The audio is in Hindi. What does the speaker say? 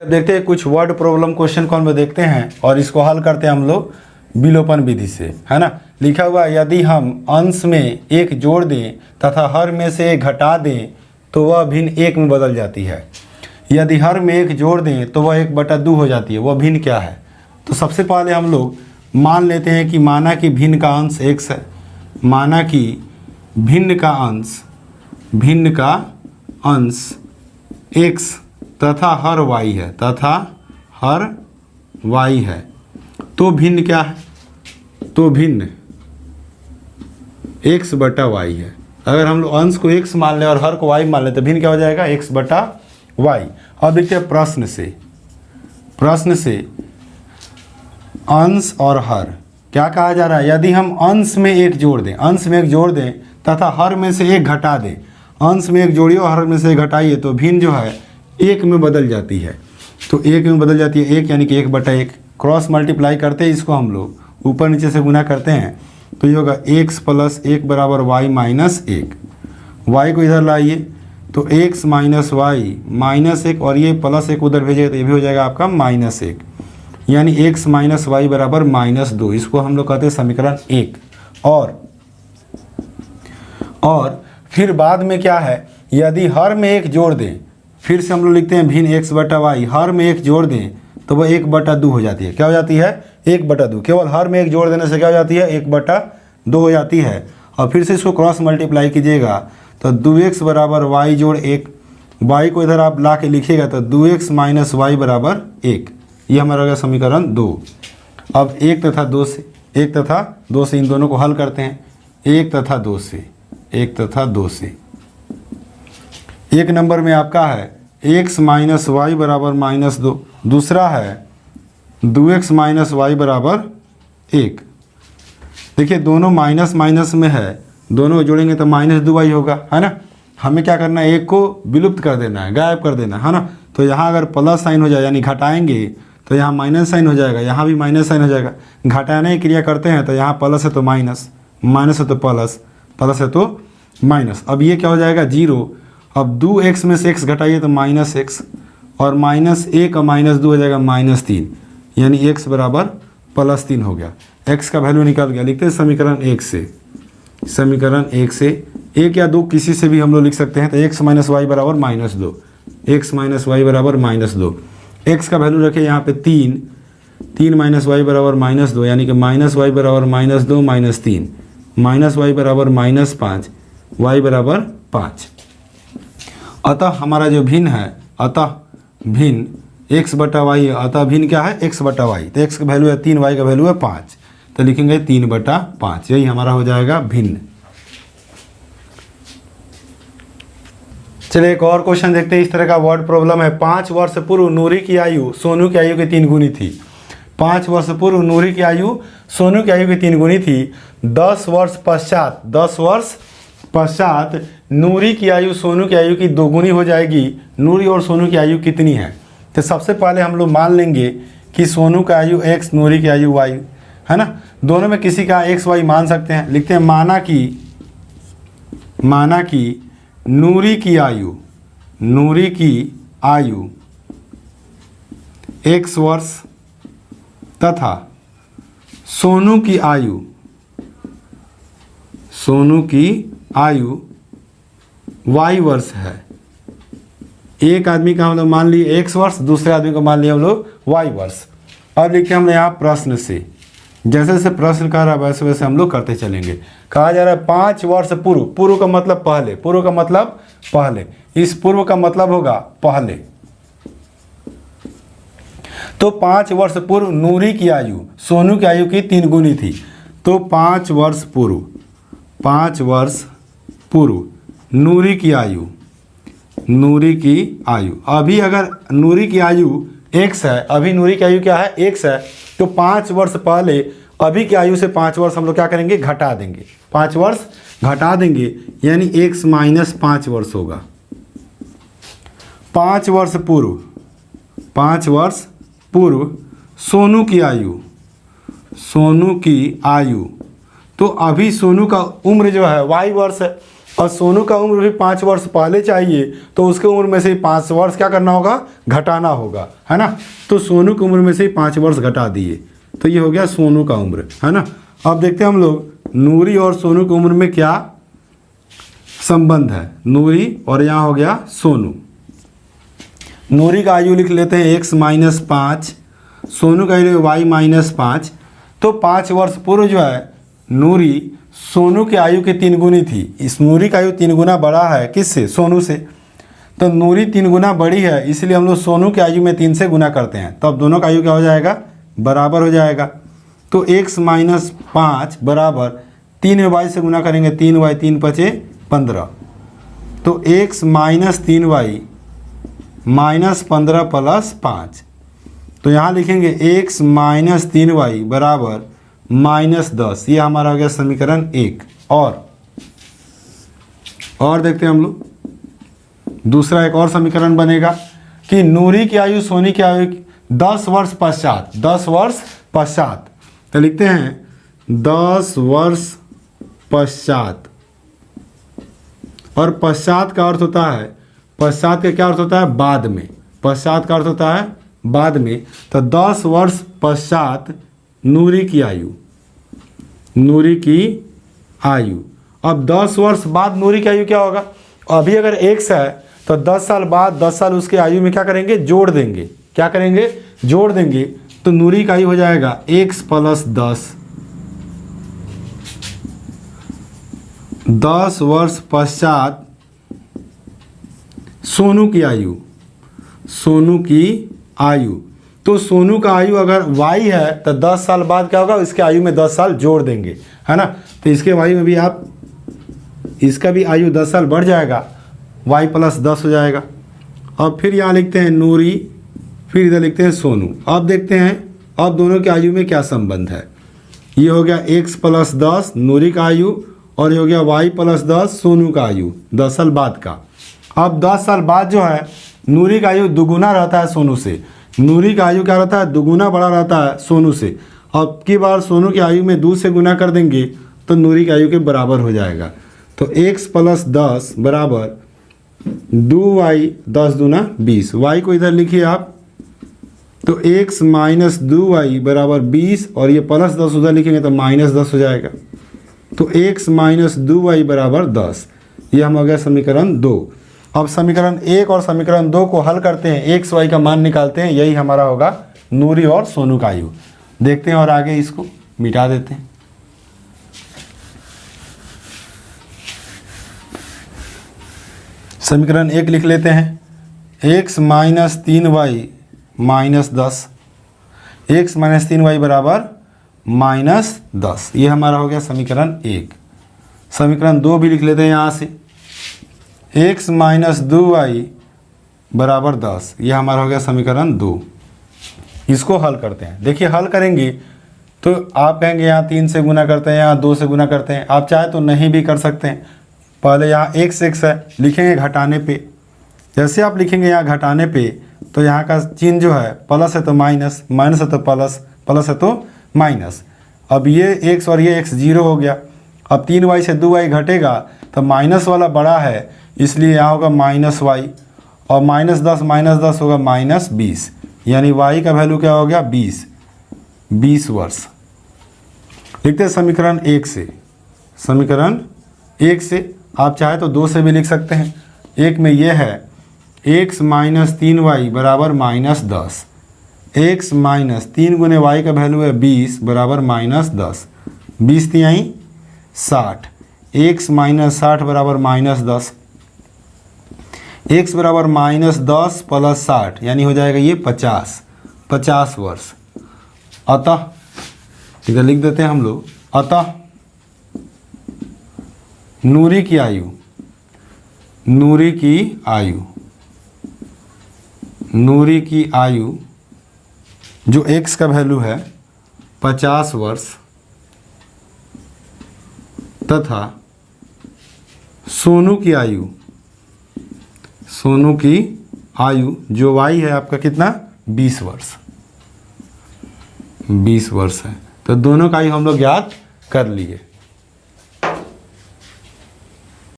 देखते हैं कुछ वर्ड प्रॉब्लम क्वेश्चन को हम देखते हैं और इसको हल करते हैं हम लोग विलोपन विधि से, है ना। लिखा हुआ यदि हम अंश में एक जोड़ दें तथा हर में से एक घटा दें तो वह भिन्न एक में बदल जाती है। यदि हर में एक जोड़ दें तो वह 1/2 हो जाती है। वह भिन्न क्या है? तो सबसे पहले हम लोग मान लेते हैं कि माना कि भिन्न का अंश x है। माना कि भिन्न का अंश x तथा हर y है, तो भिन्न क्या है? तो भिन्न x/y है। अगर हम लोग अंश को x मान लें और हर को y मान लें तो भिन्न क्या हो जाएगा? x/y। अब देखते हैं प्रश्न से अंश और हर क्या कहा जा रहा है? यदि हम अंश में एक जोड़ दें तथा हर में से एक घटा दें। अंश में एक जोड़िए और हर में से एक घटाइए तो भिन्न जो है एक में बदल जाती है। तो एक में बदल जाती है, एक यानी कि 1/1। क्रॉस मल्टीप्लाई करते हैं इसको हम लोग ऊपर नीचे से गुना करते हैं तो ये होगा x + 1 = y - 1। y को इधर लाइए तो x - y -1 और ये +1 उधर भेजिएगा तो ये भी हो जाएगा आपका -1, यानी x - y = -2। इसको हम लोग कहते हैं समीकरण 1। और फिर बाद में क्या है? यदि हर में एक जोड़ दें, फिर से हम लोग लिखते हैं भिन्न x/y। हर में एक जोड़ दें तो वह 1/2 हो जाती है। क्या हो जाती है? 1/2। केवल हर में एक जोड़ देने से क्या हो जाती है? 1/2 हो जाती है। और फिर से इसको क्रॉस मल्टीप्लाई कीजिएगा तो 2x = y + 1। y को इधर आप ला के लिखिएगा तो 2x - y = 1। ये हमारा हो गया समीकरण 2। अब 1 तथा 2 से इन दोनों को हल करते हैं। 1 तथा 2 से 1 नंबर में आपका है x - y = -2। दूसरा है 2x - y = 1। देखिए दोनों माइनस में है, दोनों जोड़ेंगे तो -2y होगा, है ना। हमें क्या करना है? एक को विलुप्त कर देना है, गायब कर देना है ना। तो यहाँ अगर प्लस साइन हो जाए यानी घटाएंगे तो यहाँ माइनस साइन हो जाएगा, यहाँ भी माइनस साइन हो जाएगा। घटाने की क्रिया करते हैं तो यहाँ प्लस है तो माइनस, माइनस है तो प्लस, प्लस है तो माइनस। अब ये क्या हो जाएगा? 0। अब 2x में से x घटाइए तो -x और -1 और -2 हो जाएगा -3, यानी x = +3 हो गया। x का वैल्यू निकल गया। लिखते हैं समीकरण 1 से 1 या 2 किसी से भी हम लोग लिख सकते हैं। तो x - y = -2, x - y = -2। x का वैल्यू रखे यहाँ पे 3 - y = -2, यानी कि -y = -2 - 3 -y = -5 y = 5। अतः हमारा जो भिन्न है, x/y है, अतः भिन्न क्या है? x/y। तो x का वैल्यू है 3, y का वैल्यू है 5, तो लिखेंगे 3/5। यही हमारा हो जाएगा भिन्न। चलिए एक और क्वेश्चन देखते हैं। इस तरह का वर्ड प्रॉब्लम है। 5 वर्ष पूर्व नूरी की आयु सोनू की आयु के 3 गुनी थी। 5 वर्ष पूर्व नूरी की आयु सोनू की आयु की 3 गुनी थी। 10 वर्ष पश्चात नूरी की आयु सोनू की आयु की 2 गुनी हो जाएगी। नूरी और सोनू की आयु कितनी है? तो सबसे पहले हम लोग मान लेंगे कि सोनू का आयु x, नूरी की आयु y, है ना। दोनों में किसी का x, y मान सकते हैं। लिखते हैं माना कि नूरी की आयु x वर्ष तथा सोनू की आयु y वर्ष है। एक आदमी का हम लोग मान लिए x वर्ष, दूसरे आदमी को मान लिए हम लोग y वर्ष। अब लिखते हैं हम यहाँ प्रश्न से, जैसे जैसे प्रश्न कह रहा है वैसे वैसे हम लोग करते चलेंगे। कहा जा रहा है 5 वर्ष पूर्व का मतलब पहले, इस पूर्व का मतलब होगा पहले। तो 5 वर्ष पूर्व नूरी की आयु सोनू की आयु की 3 गुनी थी। तो 5 वर्ष पूर्व नूरी की आयु, अभी अगर नूरी की आयु x है, अभी नूरी की आयु क्या है? x है। तो 5 वर्ष पहले अभी की आयु से 5 वर्ष हम लोग क्या करेंगे? घटा देंगे। 5 वर्ष घटा देंगे यानी x - 5 वर्ष होगा। 5 वर्ष पूर्व सोनू की आयु, तो अभी सोनू का उम्र जो है y वर्ष है। और सोनू का उम्र भी 5 वर्ष पहले चाहिए, तो उसके उम्र में से 5 वर्ष क्या करना होगा, घटाना होगा, है ना। तो सोनू की उम्र में से 5 वर्ष घटा दिए, तो ये हो गया सोनू का उम्र, है ना। अब देखते हैं हम लोग नूरी और सोनू की उम्र में क्या संबंध है। नूरी और यहाँ हो गया सोनू। नूरी का आयु लिख लेते हैं x-5, सोनू का आयु y-5। तो 5 वर्ष पूर्व जो है नूरी सोनू की आयु के 3 गुनी थी। इस नूरी का आयु 3 गुना बड़ा है किससे, सोनू से। तो नूरी 3 गुना बड़ी है, इसलिए हम लोग सोनू की आयु में 3 से गुना करते हैं, तो अब दोनों का आयु क्या हो जाएगा, बराबर हो जाएगा। तो x-5 बराबर 3 में y से गुना करेंगे, 3y 3 पचे 15। तो x-3y -15 + 5। तो यहाँ लिखेंगे x-3y बराबर -10। ये हमारा हो गया समीकरण 1। और देखते हैं हम लोग दूसरा एक और समीकरण बनेगा कि नूरी की आयु सोनी की आयु 10 वर्ष पश्चात, 10 वर्ष पश्चात। तो लिखते हैं 10 वर्ष पश्चात। और पश्चात का अर्थ होता है, पश्चात का क्या अर्थ होता है, बाद में। पश्चात का अर्थ होता है बाद में। तो 10 वर्ष पश्चात नूरी की आयु, नूरी की आयु। अब 10 वर्ष बाद नूरी की आयु क्या होगा, अभी अगर x है तो 10 साल बाद 10 साल उसके आयु में क्या करेंगे, जोड़ देंगे। क्या करेंगे, जोड़ देंगे। तो नूरी का आयु हो जाएगा x + 10। 10 वर्ष पश्चात सोनू की आयु, सोनू की आयु। तो सोनू का आयु अगर y है तो 10 साल बाद क्या होगा, इसके आयु में 10 साल जोड़ देंगे, है ना। तो इसके आयु में भी आप, इसका भी आयु 10 साल बढ़ जाएगा, y + 10 हो जाएगा। अब फिर यहाँ लिखते हैं नूरी, फिर इधर लिखते हैं सोनू। अब देखते हैं अब दोनों के आयु में क्या संबंध है। ये हो गया x + 10 नूरी का आयु, और ये हो गया y + 10 सोनू का आयु 10 साल बाद का। अब 10 साल बाद जो है नूरी का आयु दुगुना रहता है सोनू से। नूरी का आयु क्या रहता है, दुगुना बड़ा रहता है सोनू से। अब की बार सोनू की आयु में 2 से गुना कर देंगे तो नूरी की आयु के बराबर हो जाएगा। तो x + 10 बराबर 2y 10 दूना 20। y को इधर लिखिए आप, तो x - 2y बराबर 20, और ये +10 उधर लिखेंगे तो -10 हो जाएगा। तो x - 2y बराबर 10। ये हम हो गया समीकरण 2। अब समीकरण 1 और समीकरण 2 को हल करते हैं, x y का मान निकालते हैं। यही हमारा होगा नूरी और सोनू का आयु। देखते हैं और आगे इसको मिटा देते हैं। समीकरण 1 लिख लेते हैं, x - 3y -10। x - 3y बराबर -10। ये हमारा हो गया समीकरण 1। समीकरण 2 भी लिख लेते हैं यहाँ से, x - 2y बराबर 10। ये हमारा हो गया समीकरण 2। इसको हल करते हैं। देखिए हल करेंगे तो आप कहेंगे यहाँ 3 से गुना करते हैं, यहाँ 2 से गुना करते हैं। आप चाहे तो नहीं भी कर सकते हैं। पहले यहाँ x है, लिखेंगे घटाने पे। जैसे आप लिखेंगे यहाँ घटाने पे, तो यहाँ का चिन्ह जो है प्लस है तो माइनस, माइनस है तो प्लस, प्लस है तो माइनस। अब ये x और ये x 0 हो गया। अब 3y से 2y घटेगा तो माइनस वाला बड़ा है, इसलिए यहाँ होगा -y, और -10 होगा -20, यानी y का वैल्यू क्या हो गया 20 वर्ष। लिखते हैं समीकरण 1 से। समीकरण 1 से आप चाहे तो 2 से भी लिख सकते हैं। 1 में ये है x - 3y बराबर -10। x - 3 गुने y का वैल्यू है 20 बराबर -10। 20 तिहाई 60। x - 60 बराबर -10। x बराबर -10 + 60 यानी हो जाएगा ये 50 वर्ष। अतः इधर लिख देते हैं हम लोग, अतः नूरी की आयु, नूरी की आयु, नूरी की आयु जो x का वैल्यू है 50 वर्ष, तथा सोनू की आयु, सोनू की आयु जो y है आपका कितना 20 वर्ष, 20 वर्ष है। तो दोनों का आयु हम लोग ज्ञात कर लिए।